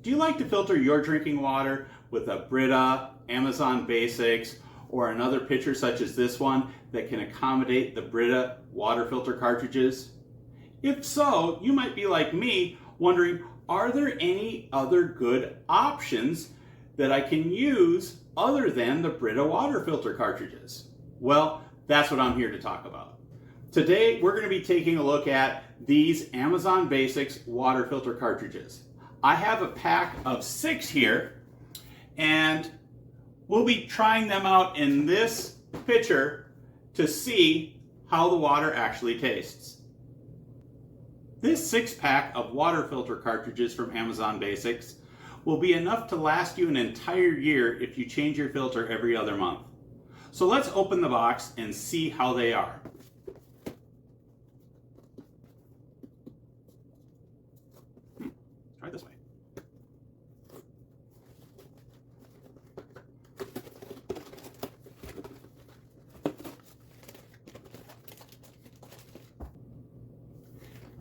Do you like to filter your drinking water with a Brita, Amazon Basics, or another pitcher such as this one that can accommodate the Brita water filter cartridges? If so, you might be like me, wondering, are there any other good options that I can use other than the Brita water filter cartridges? Well, that's what I'm here to talk about. Today, we're going to be taking a look at these Amazon Basics water filter cartridges. I have a pack of 6 here, and we'll be trying them out in this pitcher to see how the water actually tastes. This 6-pack of water filter cartridges from Amazon Basics will be enough to last you an entire year if you change your filter every other month. So let's open the box and see how they are. Try this way.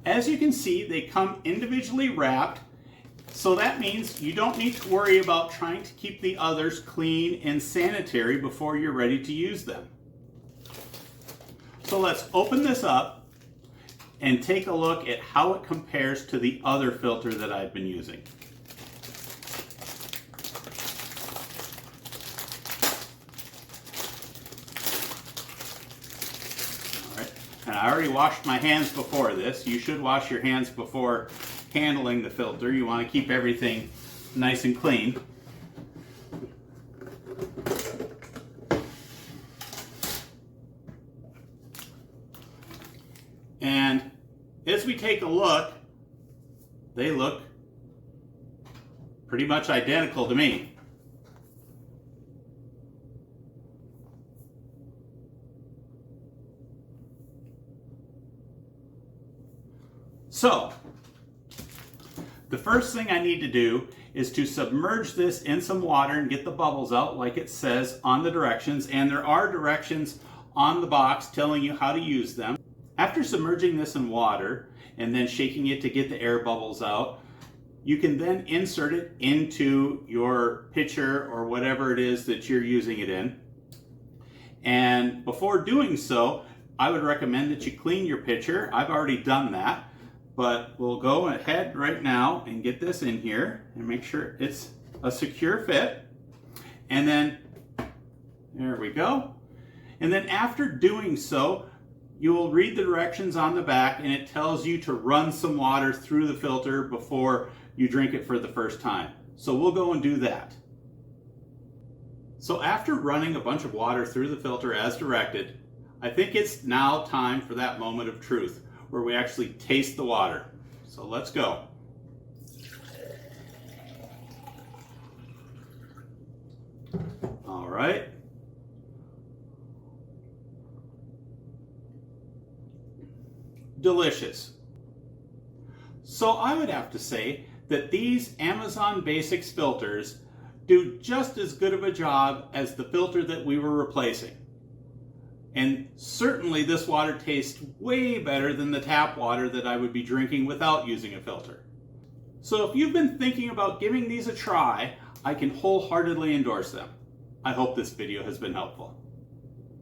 As you can see, they come individually wrapped, so that means you don't need to worry about trying to keep the others clean and sanitary before you're ready to use them. So let's open this up and take a look at how it compares to the other filter that I've been using. And I already washed my hands before this. You should wash your hands before handling the filter. You want to keep everything nice and clean. And as we take a look, they look pretty much identical to me. So, the first thing I need to do is to submerge this in some water and get the bubbles out like it says on the directions, and there are directions on the box telling you how to use them. After submerging this in water and then shaking it to get the air bubbles out, you can then insert it into your pitcher or whatever it is that you're using it in. And before doing so, I would recommend that you clean your pitcher. I've already done that. But we'll go ahead right now and get this in here and make sure it's a secure fit. And then, there we go. And then after doing so, you will read the directions on the back, and it tells you to run some water through the filter before you drink it for the first time. So we'll go and do that. So after running a bunch of water through the filter as directed, I think it's now time for that moment of truth, where we actually taste the water. So let's go. All right. Delicious. So I would have to say that these Amazon Basics filters do just as good of a job as the filter that we were replacing. And certainly this water tastes way better than the tap water that I would be drinking without using a filter. So if you've been thinking about giving these a try, I can wholeheartedly endorse them. I hope this video has been helpful.